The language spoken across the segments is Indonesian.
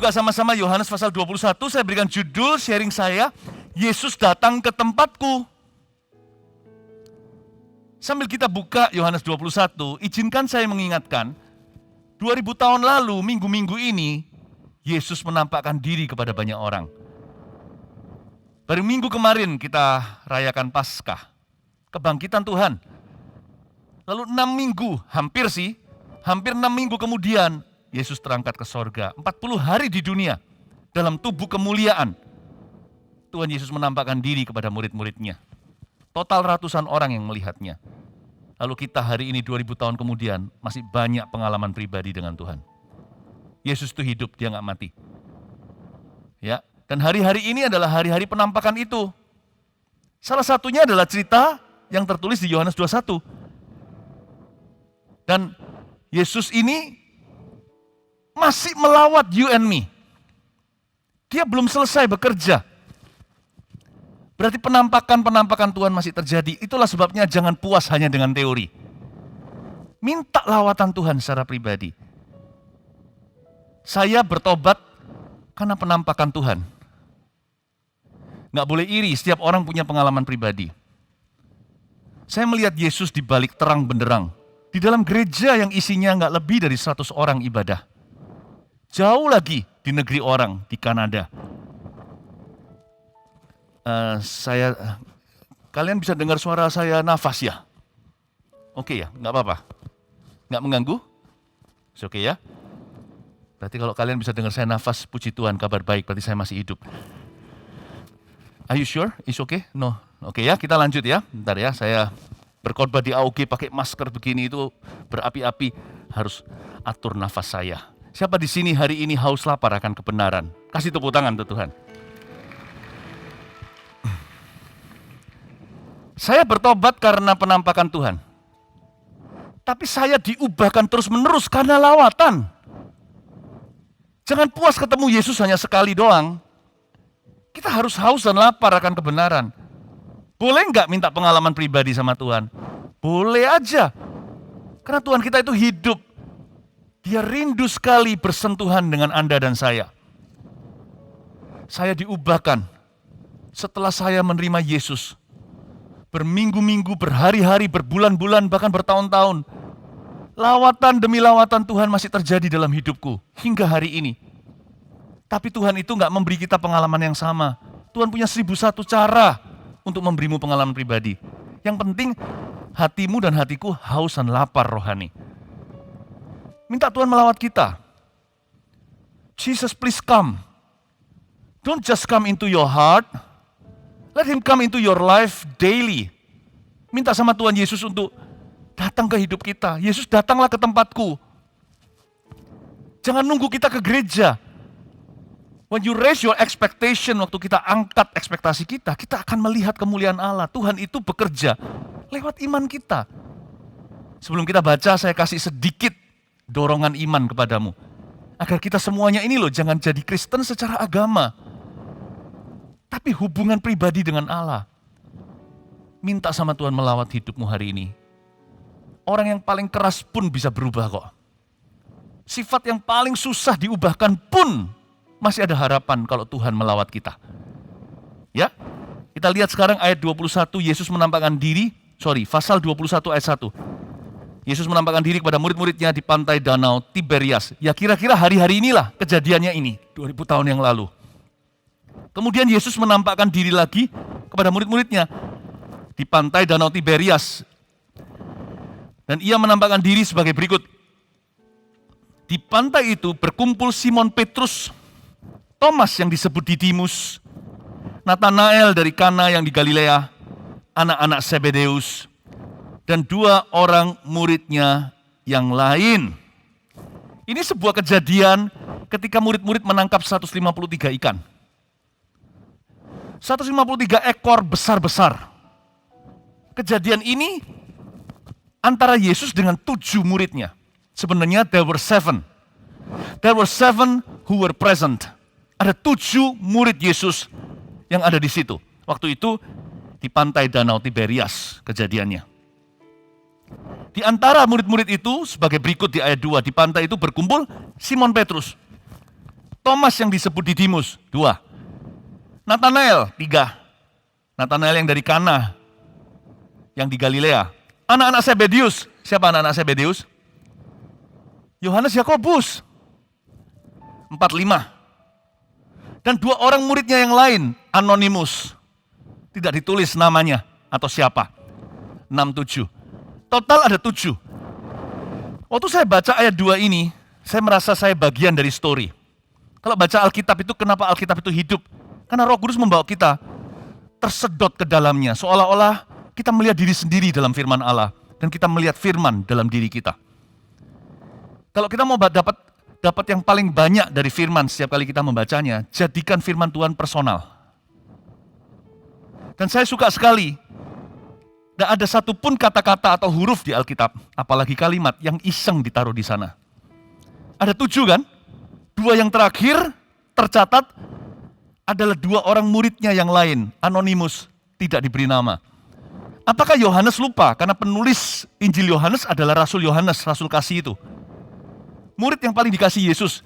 buka sama-sama Yohanes pasal 21, saya berikan judul sharing saya, Yesus datang ke tempatku. Sambil kita buka Yohanes 21, izinkan saya mengingatkan, 2000 tahun lalu, minggu-minggu ini, Yesus menampakkan diri kepada banyak orang. Baru minggu kemarin kita rayakan Paskah, kebangkitan Tuhan. Lalu 6 minggu, hampir 6 minggu kemudian, Yesus terangkat ke sorga. 40 hari di dunia, dalam tubuh kemuliaan, Tuhan Yesus menampakkan diri kepada murid-muridnya. Total ratusan orang yang melihatnya. Lalu kita hari ini 2000 tahun kemudian, masih banyak pengalaman pribadi dengan Tuhan. Yesus itu hidup, dia nggak mati. Ya, dan hari-hari ini adalah hari-hari penampakan itu. Salah satunya adalah cerita yang tertulis di Yohanes 21. Dan Yesus ini masih melawat you and me. Dia belum selesai bekerja. Berarti penampakan Tuhan masih terjadi. Itulah sebabnya jangan puas hanya dengan teori. Minta lawatan Tuhan secara pribadi. Saya bertobat karena penampakan Tuhan. Nggak boleh iri, setiap orang punya pengalaman pribadi. Saya melihat Yesus di balik terang benderang. Di dalam gereja yang isinya nggak lebih dari 100 orang ibadah. Jauh lagi di negeri orang, di Kanada. Kalian bisa dengar suara saya nafas ya? Oke ya, nggak apa-apa? Nggak mengganggu? Oke ya? Berarti kalau kalian bisa dengar saya nafas, puji Tuhan, kabar baik, berarti saya masih hidup. Are you sure? It's okay? No. Oke ya, kita lanjut ya. Bentar ya, saya berkhotbah di AUG pakai masker begini itu berapi-api, harus atur nafas saya. Siapa di sini hari ini haus lapar akan kebenaran? Kasih tepuk tangan untuk Tuhan. Saya bertobat karena penampakan Tuhan. Tapi saya diubahkan terus-menerus karena lawatan. Jangan puas ketemu Yesus hanya sekali doang. Kita harus haus dan lapar akan kebenaran. Boleh nggak minta pengalaman pribadi sama Tuhan? Boleh aja. Karena Tuhan kita itu hidup. Dia rindu sekali bersentuhan dengan Anda dan saya. Saya diubahkan setelah saya menerima Yesus. Berminggu-minggu, berhari-hari, berbulan-bulan, bahkan bertahun-tahun. Lawatan demi lawatan Tuhan masih terjadi dalam hidupku hingga hari ini. Tapi Tuhan itu nggak memberi kita pengalaman yang sama. Tuhan punya 1001 cara untuk memberimu pengalaman pribadi. Yang penting hatimu dan hatiku haus dan lapar rohani. Minta Tuhan melawat kita. Jesus, please come. Don't just come into your heart. Let him come into your life daily. Minta sama Tuhan Yesus untuk datang ke hidup kita. Yesus, datanglah ke tempatku. Jangan nunggu kita ke gereja. When you raise your expectation, waktu kita angkat ekspektasi kita akan melihat kemuliaan Allah. Tuhan itu bekerja lewat iman kita. Sebelum kita baca, saya kasih sedikit dorongan iman kepadamu. Agar kita semuanya ini loh, jangan jadi Kristen secara agama. Tapi hubungan pribadi dengan Allah. Minta sama Tuhan melawat hidupmu hari ini. Orang yang paling keras pun bisa berubah kok. Sifat yang paling susah diubahkan pun masih ada harapan kalau Tuhan melawat kita. Ya, kita lihat sekarang ayat 21, Yesus menampakkan diri, pasal 21 ayat 1. Yesus menampakkan diri kepada murid-muridnya di pantai danau Tiberias. Ya kira-kira hari-hari inilah kejadiannya ini, 2000 tahun yang lalu. Kemudian Yesus menampakkan diri lagi kepada murid-muridnya di pantai danau Tiberias. Dan ia menampakkan diri sebagai berikut. Di pantai itu berkumpul Simon Petrus, Thomas yang disebut Didimus, Natanael dari Kana yang di Galilea, anak-anak Zebedeus, dan 2 orang muridnya yang lain. Ini sebuah kejadian ketika murid-murid menangkap 153 ikan. 153 ekor besar-besar. Kejadian ini antara Yesus dengan 7 muridnya. Sebenarnya there were 7. There were 7 who were present. Ada 7 murid Yesus yang ada di situ. Waktu itu di pantai danau Tiberias kejadiannya. Di antara murid-murid itu sebagai berikut di ayat 2, di pantai itu berkumpul Simon Petrus. Thomas yang disebut Didimus, 2. Nathanael, 3. Nathanael yang dari Kana, yang di Galilea. Anak-anak Zebedeus, siapa anak-anak Zebedeus? Yohanes, Yakobus, 4, 5. Dan 2 orang muridnya yang lain, anonimus, tidak ditulis namanya atau siapa, 6, 7. Total ada 7. Waktu saya baca ayat 2 ini, saya merasa saya bagian dari story. Kalau baca Alkitab itu, kenapa Alkitab itu hidup? Karena Roh Kudus membawa kita tersedot ke dalamnya, seolah-olah kita melihat diri sendiri dalam firman Allah, dan kita melihat firman dalam diri kita. Kalau kita mau dapat yang paling banyak dari firman setiap kali kita membacanya, jadikan firman Tuhan personal. Dan saya suka sekali, tidak ada satupun kata-kata atau huruf di Alkitab, apalagi kalimat yang iseng ditaruh di sana. Ada 7 kan? 2 yang terakhir tercatat adalah 2 orang muridnya yang lain, anonimus, tidak diberi nama. Apakah Yohanes lupa? Karena penulis Injil Yohanes adalah Rasul Yohanes, Rasul kasih itu. Murid yang paling dikasih Yesus.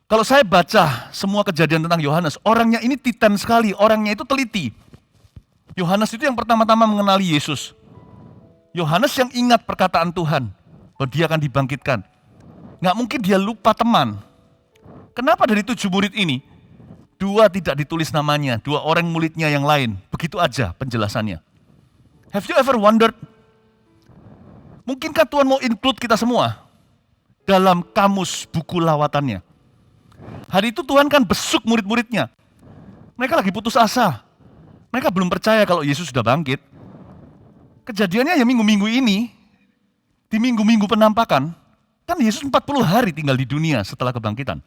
Kalau saya baca semua kejadian tentang Yohanes, orangnya ini titan sekali, orangnya itu teliti. Yohanes itu yang pertama-tama mengenali Yesus. Yohanes yang ingat perkataan Tuhan, bahwa dia akan dibangkitkan. Nggak mungkin dia lupa teman. Kenapa dari 7 murid ini, 2 tidak ditulis namanya, 2 orang muridnya yang lain. Begitu aja penjelasannya. Have you ever wondered, mungkinkah Tuhan mau include kita semua dalam kamus buku lawatannya? Hari itu Tuhan kan besuk murid-muridnya. Mereka lagi putus asa. Mereka belum percaya kalau Yesus sudah bangkit. Kejadiannya ya minggu-minggu ini, di minggu-minggu penampakan, kan Yesus 40 hari tinggal di dunia setelah kebangkitan.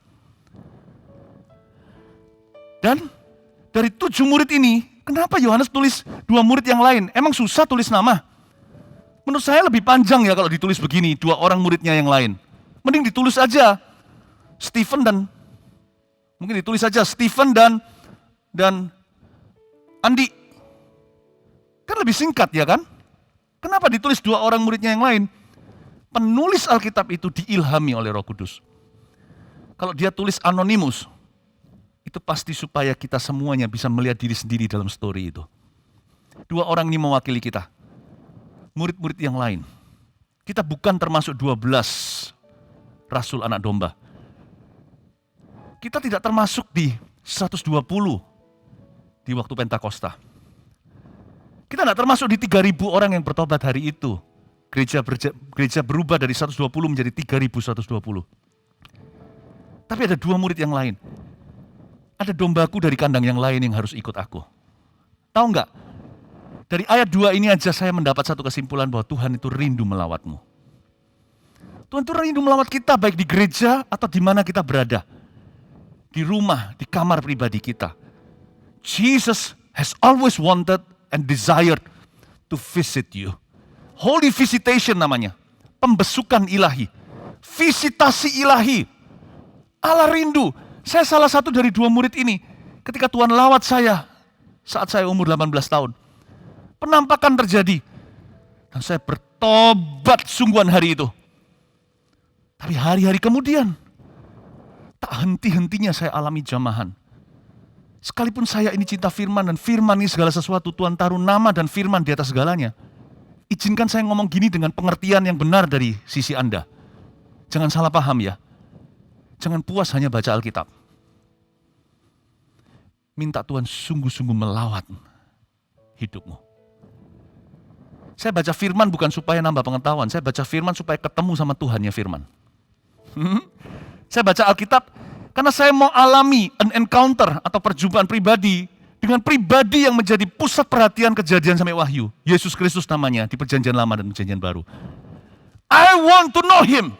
Dan dari 7 murid ini, kenapa Yohanes tulis 2 murid yang lain? Emang susah tulis nama? Menurut saya lebih panjang ya kalau ditulis begini, 2 orang muridnya yang lain. Mending ditulis aja Stephen dan Andi. Kan lebih singkat ya kan? Kenapa ditulis 2 orang muridnya yang lain? Penulis Alkitab itu diilhami oleh Roh Kudus. Kalau dia tulis anonimus, itu pasti supaya kita semuanya bisa melihat diri sendiri dalam story itu. 2 orang ini mewakili kita. Murid-murid yang lain. Kita bukan termasuk 12 Rasul Anak Domba. Kita tidak termasuk di 120 di waktu Pentakosta. Kita tidak termasuk di 3.000 orang yang bertobat hari itu. Gereja berubah dari 120 menjadi 3.120. Tapi ada 2 murid yang lain. Ada dombaku dari kandang yang lain yang harus ikut aku. Tahu nggak? Dari ayat 2 ini aja saya mendapat satu kesimpulan bahwa Tuhan itu rindu melawatmu. Tuhan itu rindu melawat kita baik di gereja atau di mana kita berada. Di rumah, di kamar pribadi kita. Jesus has always wanted and desired to visit you. Holy visitation namanya. Pembesukan ilahi. Visitasi ilahi. Allah rindu. Saya salah satu dari 2 murid ini. Ketika Tuhan lawat saya saat saya umur 18 tahun. Penampakan terjadi. Dan saya bertobat sungguhan hari itu. Tapi hari-hari kemudian, tak henti-hentinya saya alami jamahan. Sekalipun saya ini cinta firman dan firman ini segala sesuatu, Tuhan taruh nama dan firman di atas segalanya. Izinkan saya ngomong gini dengan pengertian yang benar dari sisi Anda. Jangan salah paham ya. Jangan puas hanya baca Alkitab. Minta Tuhan sungguh-sungguh melawat hidupmu. Saya baca firman bukan supaya nambah pengetahuan, saya baca firman supaya ketemu sama Tuhannya firman. Saya baca Alkitab karena saya mau alami an encounter atau perjumpaan pribadi dengan pribadi yang menjadi pusat perhatian Kejadian sampai Wahyu. Yesus Kristus namanya di Perjanjian Lama dan Perjanjian Baru. I want to know Him.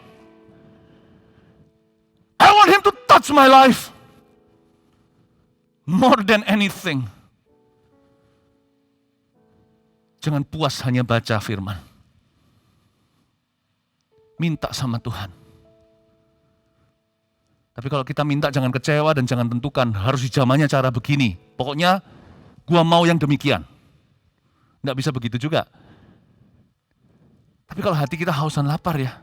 I want Him to touch my life. More than anything. Jangan puas hanya baca firman. Minta sama Tuhan. Tapi kalau kita minta jangan kecewa dan jangan tentukan harus di zamannya cara begini. Pokoknya gua mau yang demikian. Nggak bisa begitu juga. Tapi kalau hati kita haus dan lapar ya.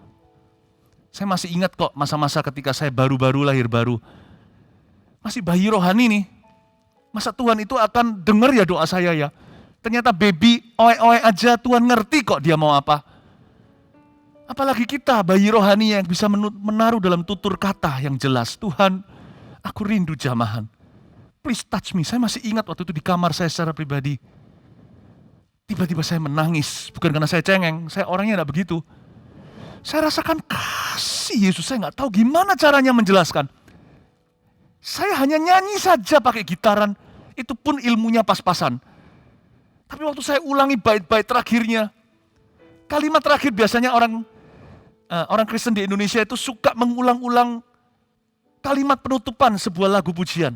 Saya masih ingat kok masa-masa ketika saya baru-baru lahir baru. Masih bayi rohani nih. Masa Tuhan itu akan dengar ya doa saya ya? Ternyata baby oe-oe aja Tuhan ngerti kok dia mau apa. Apalagi kita bayi rohani yang bisa menaruh dalam tutur kata yang jelas. Tuhan, aku rindu jamahan. Please touch me. Saya masih ingat waktu itu di kamar saya secara pribadi. Tiba-tiba saya menangis. Bukan karena saya cengeng. Saya orangnya tidak begitu. Saya rasakan kasih Yesus. Saya nggak tahu gimana caranya menjelaskan. Saya hanya nyanyi saja pakai gitaran. Itu pun ilmunya pas-pasan. Tapi waktu saya ulangi bait-bait terakhirnya. Kalimat terakhir biasanya orang Kristen di Indonesia itu suka mengulang-ulang kalimat penutupan sebuah lagu pujian.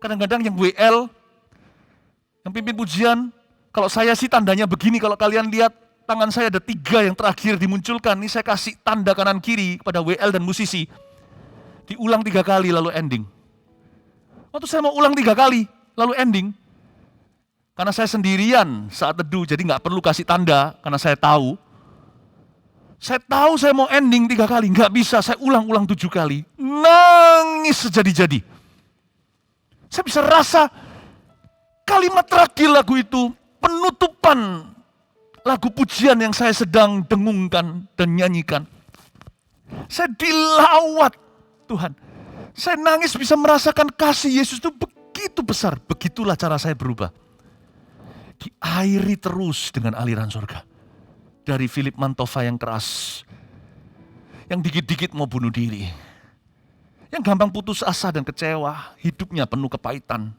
Kadang-kadang yang WL, yang pimpin pujian, kalau saya sih tandanya begini, kalau kalian lihat tangan saya ada 3 yang terakhir dimunculkan, ini saya kasih tanda kanan kiri kepada WL dan musisi. Diulang 3 kali lalu ending. Waktu saya mau ulang 3 kali lalu ending, karena saya sendirian saat teduh, jadi nggak perlu kasih tanda, karena saya tahu saya mau ending 3 kali, nggak bisa, saya ulang-ulang 7 kali. Nangis sejadi-jadi. Saya bisa rasa kalimat terakhir lagu itu, penutupan lagu pujian yang saya sedang dengungkan dan nyanyikan. Saya dilawat Tuhan. Saya nangis bisa merasakan kasih Yesus itu begitu besar. Begitulah cara saya berubah. Diairi terus dengan aliran surga. Dari Philip Mantova yang keras, yang dikit-dikit mau bunuh diri, yang gampang putus asa dan kecewa, hidupnya penuh kepahitan,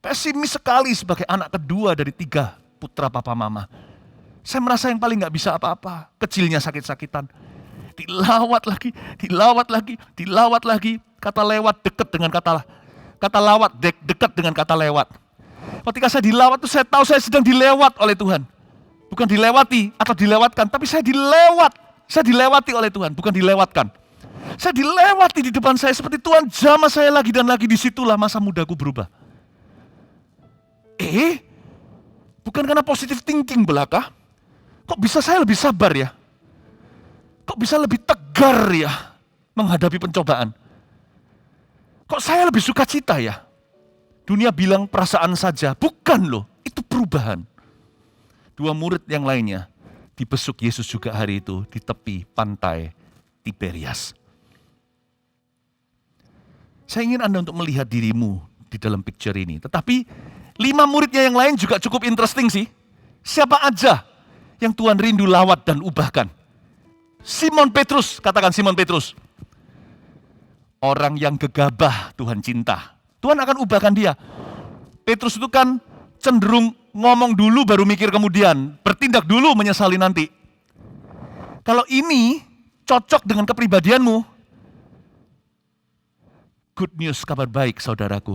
pesimis sekali sebagai anak kedua dari 3 putra papa mama. Saya merasa yang paling gak bisa apa-apa, kecilnya sakit-sakitan, dilawat lagi, dilawat lagi, kata lewat dekat dengan kata lawat dekat dengan kata lewat. Ketika saya dilawat itu saya tahu saya sedang dilewat oleh Tuhan. Bukan dilewati atau dilewatkan, tapi saya dilewati oleh Tuhan, bukan dilewatkan. Saya dilewati di depan saya seperti Tuhan jamah saya lagi dan lagi, disitulah masa mudaku berubah. Bukan karena positive thinking belaka, kok bisa saya lebih sabar ya? Kok bisa lebih tegar ya menghadapi pencobaan? Kok saya lebih suka cita ya? Dunia bilang perasaan saja, bukan loh, itu perubahan. 2 murid yang lainnya dibesuk Yesus juga hari itu di tepi pantai Tiberias. Saya ingin Anda untuk melihat dirimu di dalam picture ini. Tetapi 5 muridnya yang lain juga cukup interesting sih. Siapa aja yang Tuhan rindu lawat dan ubahkan? Simon Petrus, katakan Simon Petrus. Orang yang gegabah Tuhan cinta. Tuhan akan ubahkan dia. Petrus itu kan cenderung ngomong dulu baru mikir kemudian, bertindak dulu menyesali nanti. Kalau ini cocok dengan kepribadianmu, good news, kabar baik saudaraku.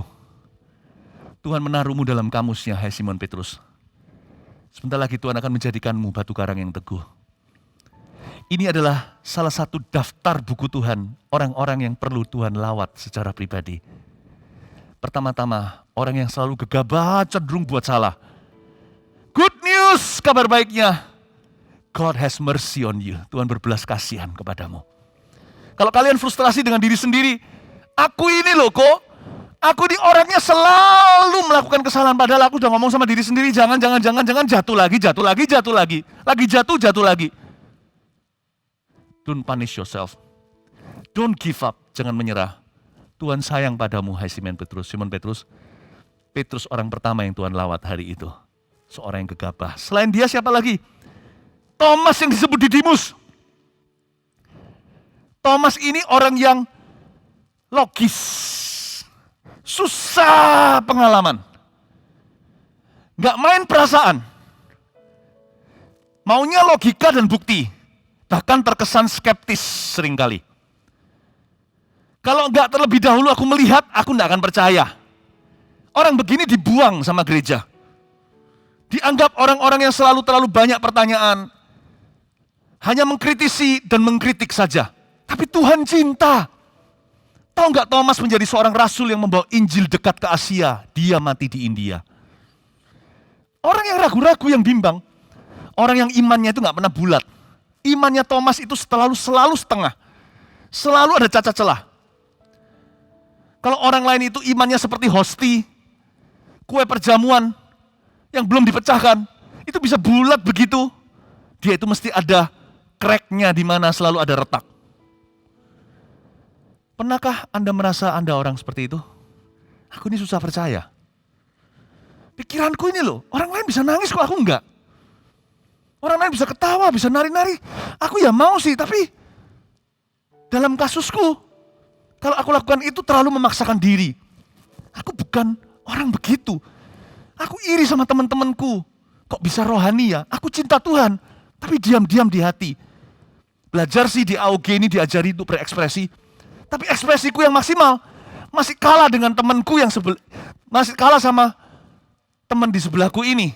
Tuhan menaruhmu dalam kamusnya, hai Simon Petrus. Sebentar lagi Tuhan akan menjadikanmu batu karang yang teguh. Ini adalah salah satu daftar buku Tuhan, orang-orang yang perlu Tuhan lawat secara pribadi. Pertama-tama, orang yang selalu gegabah, cenderung buat salah. Good news, kabar baiknya. God has mercy on you. Tuhan berbelas kasihan kepadamu. Kalau kalian frustrasi dengan diri sendiri, aku ini loh kok, aku ini orangnya selalu melakukan kesalahan. Padahal aku udah ngomong sama diri sendiri, jangan, jatuh lagi. Lagi jatuh lagi. Don't punish yourself. Don't give up, jangan menyerah. Tuhan sayang padamu, hai Simon Petrus. Simon Petrus, Petrus orang pertama yang Tuhan lawat hari itu. Seorang yang gegabah. Selain dia siapa lagi? Thomas yang disebut Didimus. Thomas ini orang yang logis. Susah pengalaman. Gak main perasaan. Maunya logika dan bukti. Bahkan terkesan skeptis seringkali. Kalau enggak terlebih dahulu aku melihat, aku enggak akan percaya. Orang begini dibuang sama gereja. Dianggap orang-orang yang selalu terlalu banyak pertanyaan. Hanya mengkritisi dan mengkritik saja. Tapi Tuhan cinta. Tahu enggak Thomas menjadi seorang rasul yang membawa Injil dekat ke Asia. Dia mati di India. Orang yang ragu-ragu, yang bimbang. Orang yang imannya itu enggak pernah bulat. Imannya Thomas itu selalu setengah. Selalu ada cacat celah. Kalau orang lain itu imannya seperti hosti, kue perjamuan yang belum dipecahkan, itu bisa bulat begitu. Dia itu mesti ada crack-nya di mana selalu ada retak. Pernahkah Anda merasa Anda orang seperti itu? Aku ini susah percaya. Pikiranku ini loh, orang lain bisa nangis kok aku enggak. Orang lain bisa ketawa, bisa nari-nari. Aku ya mau sih, tapi dalam kasusku, kalau aku lakukan itu terlalu memaksakan diri. Aku bukan orang begitu. Aku iri sama teman-temanku. Kok bisa rohani ya? Aku cinta Tuhan, tapi diam-diam di hati. Belajar sih di AOG ini diajari untuk berekspresi. Tapi ekspresiku yang maksimal masih kalah dengan temanku yang masih kalah sama teman di sebelahku ini.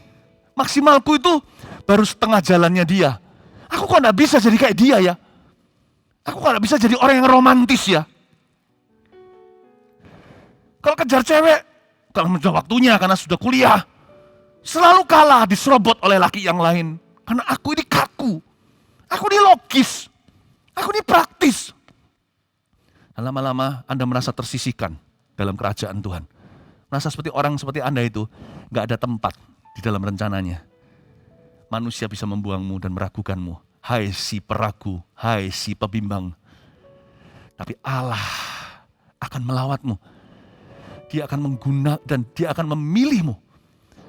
Maksimalku itu baru setengah jalannya dia. Aku kok gak bisa jadi kayak dia ya? Aku kok gak bisa jadi orang yang romantis ya? Kalau kejar cewek, kalau sudah waktunya karena sudah kuliah, selalu kalah diserobot oleh laki yang lain. Karena aku ini kaku. Aku ini logis. Aku ini praktis. Lama-lama Anda merasa tersisihkan dalam kerajaan Tuhan. Merasa seperti orang seperti Anda itu gak ada tempat di dalam rencananya. Manusia bisa membuangmu dan meragukanmu. Hai si peragu, hai si pebimbang. Tapi Allah akan melawatmu. Dia akan menggunakan dan dia akan memilihmu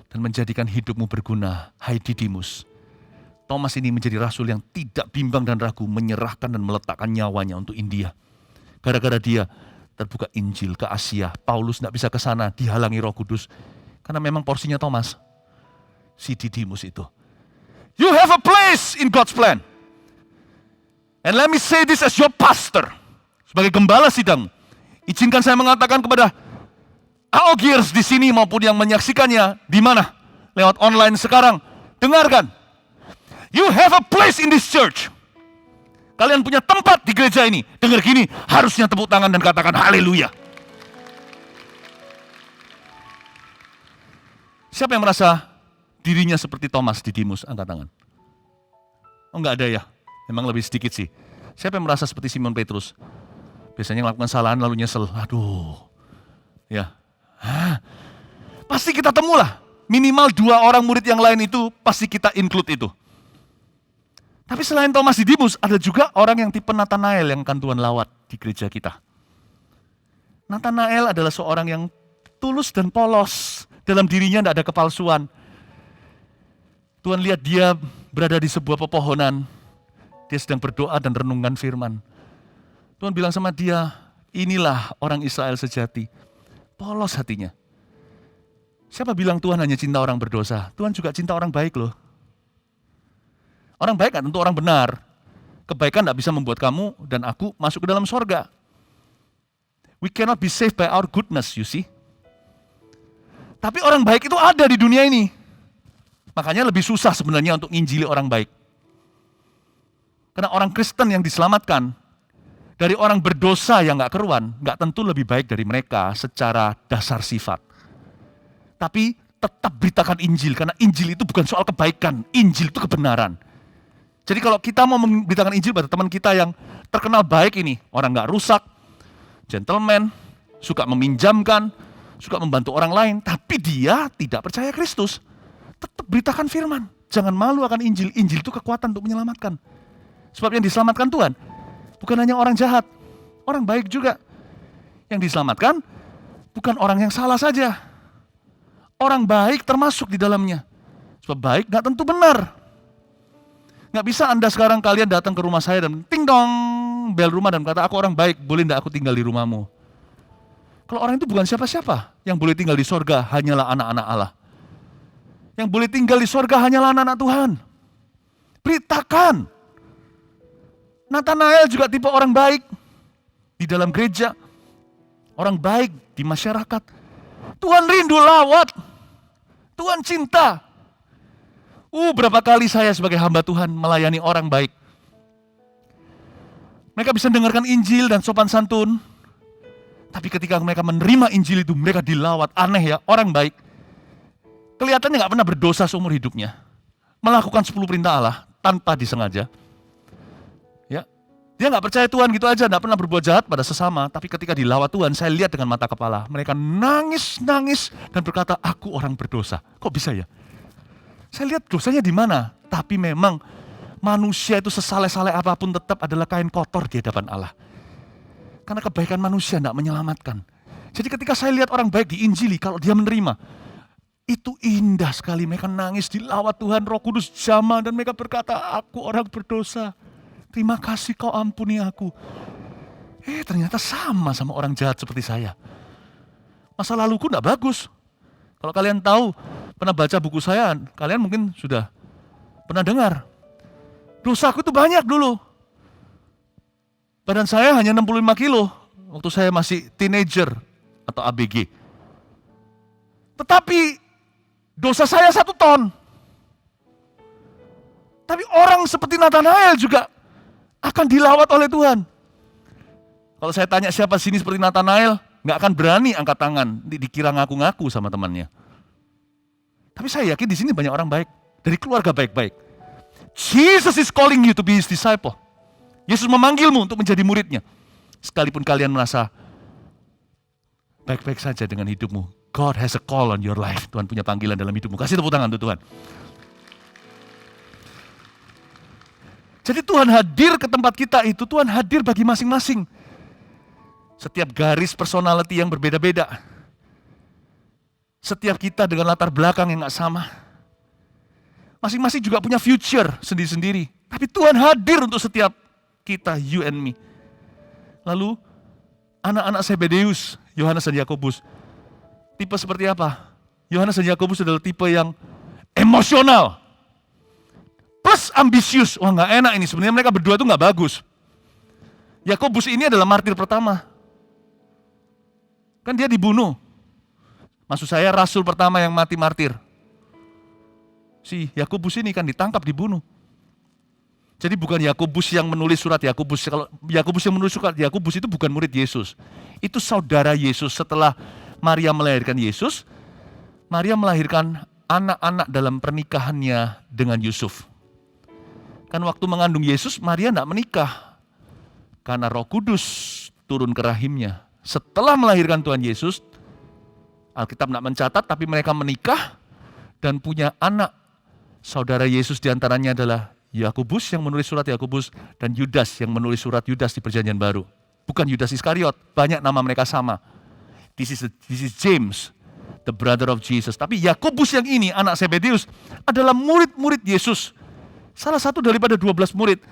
dan menjadikan hidupmu berguna. Hai Didimus. Thomas ini menjadi rasul yang tidak bimbang dan ragu, menyerahkan dan meletakkan nyawanya untuk India. Gara-gara dia terbuka Injil ke Asia. Paulus tidak bisa ke sana, dihalangi Roh Kudus. Karena memang porsinya Thomas, si Didimus itu. You have a place in God's plan. And let me say this as your pastor. Sebagai gembala sidang, izinkan saya mengatakan kepada AOGers di sini maupun yang menyaksikannya di mana lewat online sekarang, dengarkan. You have a place in this church. Kalian punya tempat di gereja ini. Dengar gini, harusnya tepuk tangan dan katakan haleluya. Siapa yang merasa dirinya seperti Thomas Didimus? Angkat tangan. Oh enggak ada ya, memang lebih sedikit sih. Siapa yang merasa seperti Simon Petrus? Biasanya melakukan kesalahan lalu nyesel. Aduh, ya. Pasti kita temulah. Minimal 2 orang murid yang lain itu pasti kita include itu. Tapi selain Thomas Didimus, ada juga orang yang tipe Nathanael yang akan Tuhan lawat di gereja kita. Nathanael adalah seorang yang tulus dan polos. Dalam dirinya tidak ada kepalsuan. Tuhan lihat dia berada di sebuah pepohonan. Dia sedang berdoa dan renungkan firman. Tuhan bilang sama dia, inilah orang Israel sejati. Polos hatinya. Siapa bilang Tuhan hanya cinta orang berdosa? Tuhan juga cinta orang baik loh. Orang baik kan tentu orang benar. Kebaikan tidak bisa membuat kamu dan aku masuk ke dalam sorga. We cannot be saved by our goodness, you see. Tapi orang baik itu ada di dunia ini. Makanya lebih susah sebenarnya untuk nginjili orang baik. Karena orang Kristen yang diselamatkan dari orang berdosa yang gak keruan, gak tentu lebih baik dari mereka secara dasar sifat. Tapi tetap beritakan Injil, karena Injil itu bukan soal kebaikan, Injil itu kebenaran. Jadi kalau kita mau memberitakan Injil pada teman kita yang terkenal baik ini, orang gak rusak, gentleman, suka meminjamkan, suka membantu orang lain, tapi dia tidak percaya Kristus, tetap beritakan firman. Jangan malu akan Injil, Injil itu kekuatan untuk menyelamatkan. Sebab yang diselamatkan Tuhan, bukan hanya orang jahat, orang baik juga. Yang diselamatkan bukan orang yang salah saja, orang baik termasuk di dalamnya. Sebab baik gak tentu benar. Gak bisa Anda sekarang kalian datang ke rumah saya dan ting dong bel rumah dan kata aku orang baik, boleh gak aku tinggal di rumahmu? Kalau orang itu bukan siapa-siapa, yang boleh tinggal di sorga hanyalah anak-anak Allah. Yang boleh tinggal di sorga hanyalah anak-anak Tuhan. Beritakan. Nathanael juga tipe orang baik di dalam gereja, orang baik di masyarakat. Tuhan rindu lawat, Tuhan cinta. Berapa kali saya sebagai hamba Tuhan melayani orang baik. Mereka bisa dengarkan Injil dan sopan santun. Tapi ketika mereka menerima Injil itu, mereka dilawat. Aneh ya, orang baik. Kelihatannya gak pernah berdosa seumur hidupnya. Melakukan 10 perintah Allah tanpa disengaja. Dia nggak percaya Tuhan gitu aja, nggak pernah berbuat jahat pada sesama. Tapi ketika dilawat Tuhan, saya lihat dengan mata kepala. Mereka nangis dan berkata, aku orang berdosa. Kok bisa ya? Saya lihat dosanya di mana. Tapi memang manusia itu sesaleh-saleh apapun tetap adalah kain kotor di hadapan Allah. Karena kebaikan manusia tidak menyelamatkan. Jadi ketika saya lihat orang baik diinjili, kalau dia menerima, itu indah sekali. Mereka nangis dilawat Tuhan, Roh Kudus jamah, dan mereka berkata, aku orang berdosa. Terima kasih kau ampuni aku. Ternyata sama orang jahat seperti saya. Masa laluku tidak bagus. Kalau kalian tahu, pernah baca buku saya, kalian mungkin sudah pernah dengar. Dosaku itu banyak dulu. Badan saya hanya 65 kilo waktu saya masih teenager atau ABG. Tetapi dosa saya 1 ton. Tapi orang seperti Nathanael juga akan dilawat oleh Tuhan. Kalau saya tanya siapa sini seperti Nathanael, nggak akan berani angkat tangan, dikira ngaku-ngaku sama temannya. Tapi saya yakin di sini banyak orang baik, dari keluarga baik-baik. Jesus is calling you to be his disciple. Yesus memanggilmu untuk menjadi muridnya. Sekalipun kalian merasa baik-baik saja dengan hidupmu, God has a call on your life. Tuhan punya panggilan dalam hidupmu. Kasih tepuk tangan untuk Tuhan. Jadi Tuhan hadir ke tempat kita itu, Tuhan hadir bagi masing-masing. Setiap garis personality yang berbeda-beda. Setiap kita dengan latar belakang yang gak sama. Masing-masing juga punya future sendiri-sendiri. Tapi Tuhan hadir untuk setiap kita, you and me. Lalu, anak-anak Zebedeus, Yohanes dan Yakobus. Tipe seperti apa? Yohanes dan Yakobus adalah tipe yang emosional. Plus ambisius. Wah, nggak enak ini. Sebenarnya mereka berdua tuh nggak bagus. Yakobus ini adalah martir pertama. Kan dia dibunuh. Maksud saya rasul pertama yang mati martir. Si Yakobus ini kan ditangkap, dibunuh. Jadi bukan Yakobus yang menulis surat Yakobus. Kalau Yakobus yang menulis surat Yakobus itu bukan murid Yesus. Itu saudara Yesus. Setelah Maria melahirkan Yesus, Maria melahirkan anak-anak dalam pernikahannya dengan Yusuf. Kan waktu mengandung Yesus, Maria tidak menikah. Karena Roh Kudus turun ke rahimnya. Setelah melahirkan Tuhan Yesus, Alkitab tidak mencatat, tapi mereka menikah dan punya anak. Saudara Yesus diantaranya adalah Yakobus yang menulis surat Yakobus dan Yudas yang menulis surat Yudas di Perjanjian Baru. Bukan Yudas Iskariot, banyak nama mereka sama. This is James, the brother of Jesus. Tapi Yakobus yang ini, anak Zebedeus, adalah murid-murid Yesus. Salah satu daripada 12 murid.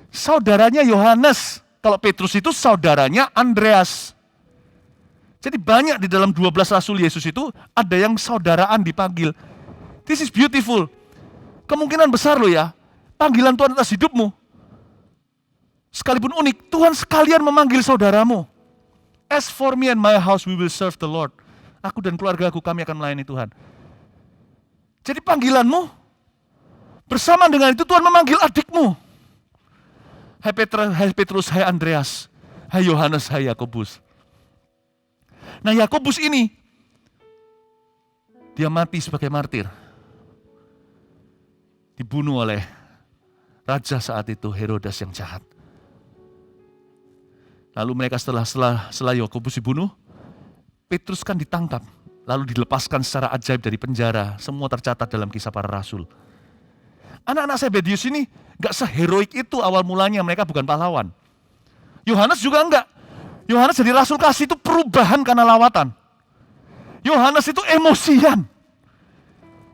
Saudaranya Yohanes. Kalau Petrus itu saudaranya Andreas. Jadi banyak di dalam 12 rasul Yesus itu ada yang saudaraan dipanggil. This is beautiful. Kemungkinan besar loh ya, panggilan Tuhan atas hidupmu. Sekalipun unik, Tuhan sekalian memanggil saudaramu. As for me and my house, we will serve the Lord. Aku dan keluargaku, kami akan melayani Tuhan. Jadi panggilanmu, bersama dengan itu Tuhan memanggil adikmu. Hai Petrus, hai Andreas, hai Yohanes, hai Yakobus. Nah Yakobus ini, dia mati sebagai martir. Dibunuh oleh raja saat itu, Herodes yang jahat. Lalu mereka setelah Yakobus dibunuh, Petrus kan ditangkap. Lalu dilepaskan secara ajaib dari penjara. Semua tercatat dalam Kisah Para Rasul. Anak-anak Zebedeus ini gak seheroik itu awal mulanya, mereka bukan pahlawan. Yohanes juga enggak. Yohanes jadi rasul kasih itu perubahan karena lawatan. Yohanes itu emosian.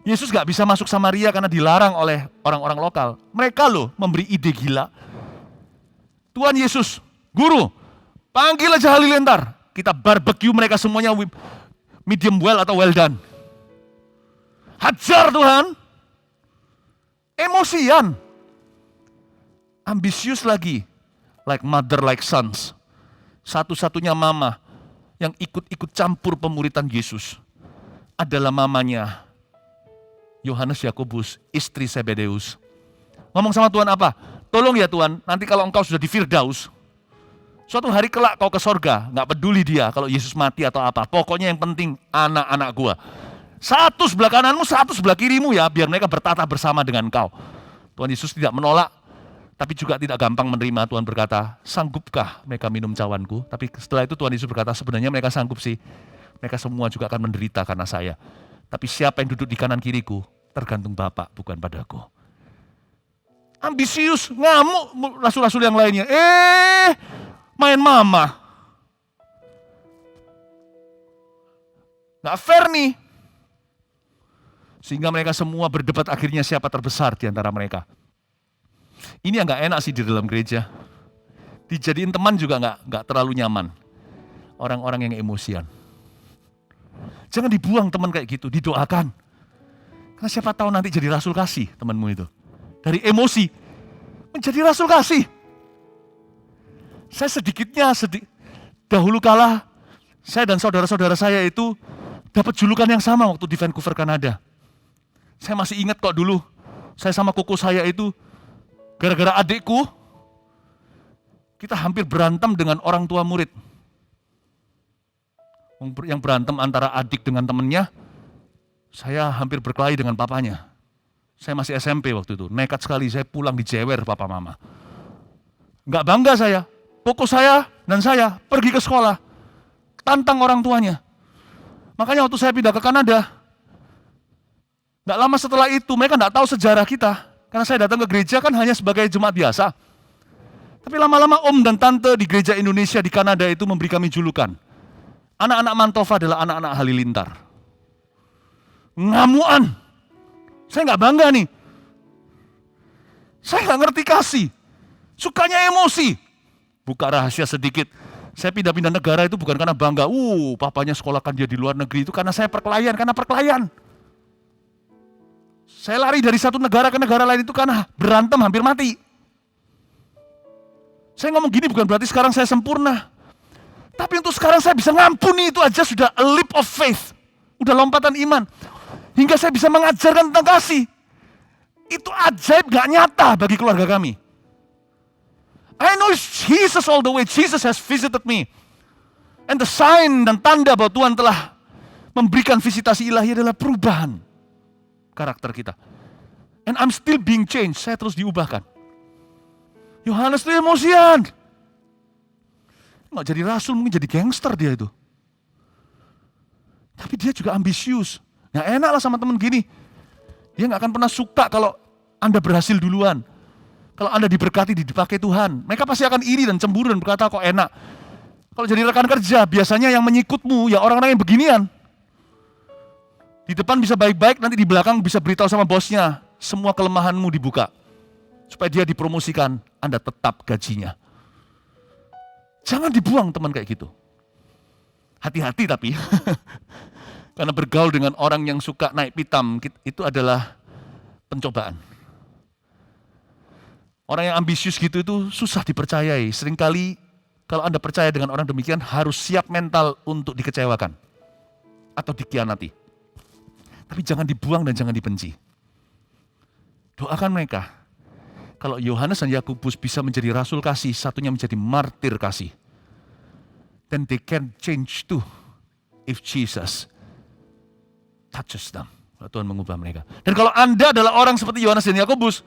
Yesus gak bisa masuk Samaria karena dilarang oleh orang-orang lokal. Mereka loh memberi ide gila. Tuhan Yesus, guru, panggil aja Halilintar. Kita barbecue mereka semuanya medium well atau well done. Hajar Tuhan. Emosian. Ambisius lagi. Like mother, like sons. Satu-satunya mama yang ikut-ikut campur pemuritan Yesus adalah mamanya Yohanes Yakobus, istri Zebedeus. Ngomong sama Tuhan apa? Tolong ya Tuhan, nanti kalau engkau sudah di Firdaus, suatu hari kelak kau ke sorga, gak peduli dia kalau Yesus mati atau apa. Pokoknya yang penting anak-anak gua. Satu sebelah kananmu, satu sebelah kirimu ya, biar mereka bertata bersama dengan engkau. Tuhan Yesus tidak menolak. Tapi juga tidak gampang menerima. Tuhan berkata, sanggupkah mereka minum cawanku? Tapi setelah itu Tuhan Yesus berkata, sebenarnya mereka sanggup sih. Mereka semua juga akan menderita karena saya. Tapi siapa yang duduk di kanan kiriku, tergantung Bapa, bukan padaku. Ambisius, ngamuk rasul-rasul yang lainnya. Main mama. Nggak fair nih. Sehingga mereka semua berdebat akhirnya siapa terbesar di antara mereka. Ini yang nggak enak sih di dalam gereja. Dijadiin teman juga nggak terlalu nyaman. Orang-orang yang emosian. Jangan dibuang teman kayak gitu, didoakan. Karena siapa tahu nanti jadi rasul kasih temanmu itu. Dari emosi menjadi rasul kasih. Saya dahulu kala saya dan saudara-saudara saya itu dapat julukan yang sama waktu di Vancouver, Kanada. Saya masih ingat kok dulu, saya sama koko saya itu gara-gara adikku, kita hampir berantem dengan orang tua murid. Yang berantem antara adik dengan temennya, saya hampir berkelahi dengan papanya. Saya masih SMP waktu itu, nekat sekali saya pulang dijewer papa mama. Nggak bangga saya, koko saya dan saya pergi ke sekolah, tantang orang tuanya. Makanya waktu saya pindah ke Kanada, nggak lama setelah itu mereka nggak tahu sejarah kita. Karena saya datang ke gereja kan hanya sebagai jemaat biasa. Tapi lama-lama om dan tante di gereja Indonesia di Kanada itu memberi kami julukan. Anak-anak Mantova adalah anak-anak halilintar. Ngamuan. Saya nggak bangga nih. Saya nggak ngerti kasih. Sukanya emosi. Buka rahasia sedikit. Saya pindah-pindah negara itu bukan karena bangga. Papanya sekolahkan dia di luar negeri itu karena saya karena perkelahian. Saya lari dari satu negara ke negara lain itu karena berantem hampir mati. Saya ngomong gini bukan berarti sekarang saya sempurna. Tapi untuk sekarang saya bisa ngampuni itu aja sudah a leap of faith. Udah lompatan iman. Hingga saya bisa mengajarkan tentang kasih. Itu ajaib gak nyata bagi keluarga kami. I know it's Jesus all the way. Jesus has visited me. And the sign dan tanda bahwa Tuhan telah memberikan visitasi ilahi adalah perubahan karakter kita. And I'm still being changed. Saya terus diubahkan. Yohanes itu emosian. Nggak jadi rasul, mungkin jadi gangster dia itu. Tapi dia juga ambisius. Nggak enak lah sama teman gini. Dia nggak akan pernah suka kalau Anda berhasil duluan. Kalau Anda diberkati, dipakai Tuhan. Mereka pasti akan iri dan cemburu dan berkata kok enak. Kalau jadi rekan kerja, biasanya yang menyikutmu ya orang-orang yang beginian. Di depan bisa baik-baik, nanti di belakang bisa beritahu sama bosnya. Semua kelemahanmu dibuka. Supaya dia dipromosikan, Anda tetap gajinya. Jangan dibuang teman kayak gitu. Hati-hati tapi. Karena bergaul dengan orang yang suka naik pitam, itu adalah pencobaan. Orang yang ambisius gitu itu susah dipercayai. Seringkali kalau Anda percaya dengan orang demikian, harus siap mental untuk dikecewakan. Atau dikhianati. Tapi jangan dibuang dan jangan dibenci. Doakan mereka. Kalau Yohanes dan Yakobus bisa menjadi rasul kasih, satunya menjadi martir kasih. Then they can change too if Jesus touches them. Kalau Tuhan mengubah mereka. Dan kalau Anda adalah orang seperti Yohanes dan Yakobus,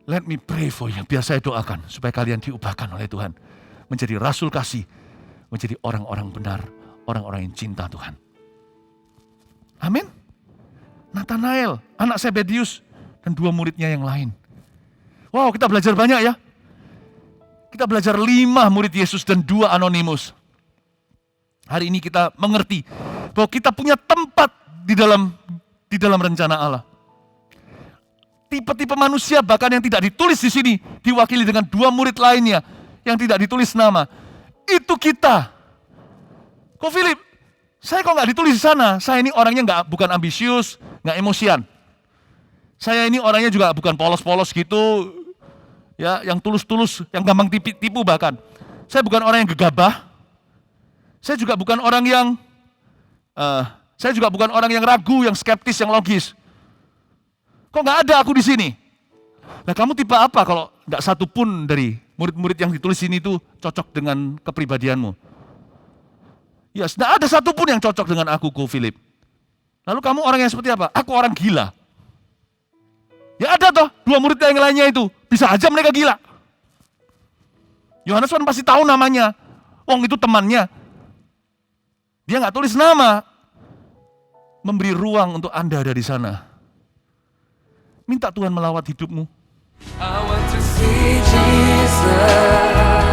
let me pray for you. Biar saya doakan supaya kalian diubahkan oleh Tuhan. Menjadi rasul kasih. Menjadi orang-orang benar. Orang-orang yang cinta Tuhan. Amin. Nathanael, anak Zebedius, dan 2 muridnya yang lain. Wow, kita belajar banyak ya. Kita belajar 5 murid Yesus dan 2 anonimus. Hari ini kita mengerti bahwa kita punya tempat di dalam rencana Allah. Tipe-tipe manusia bahkan yang tidak ditulis di sini diwakili dengan 2 murid lainnya yang tidak ditulis nama. Itu kita. Kok Philip? Saya kok nggak ditulis di sana? Saya ini orangnya bukan ambisius, nggak emosian. Saya ini orangnya juga bukan polos-polos gitu, ya, yang tulus-tulus, yang gampang tipu bahkan. Saya bukan orang yang gegabah. Saya juga bukan orang yang ragu, yang skeptis, yang logis. Kok nggak ada aku di sini? Nah, kamu tipe apa kalau nggak satu pun dari murid-murid yang ditulis ini itu cocok dengan kepribadianmu? Ya, tidak ada satupun yang cocok dengan aku, Philip. Lalu kamu orang yang seperti apa? Aku orang gila. Ya ada toh, dua murid yang lainnya itu. Bisa aja mereka gila. Yohanes kan pasti tahu namanya. Wong itu temannya. Dia nggak tulis nama. Memberi ruang untuk Anda ada di sana. Minta Tuhan melawat hidupmu. I want to see Jesus.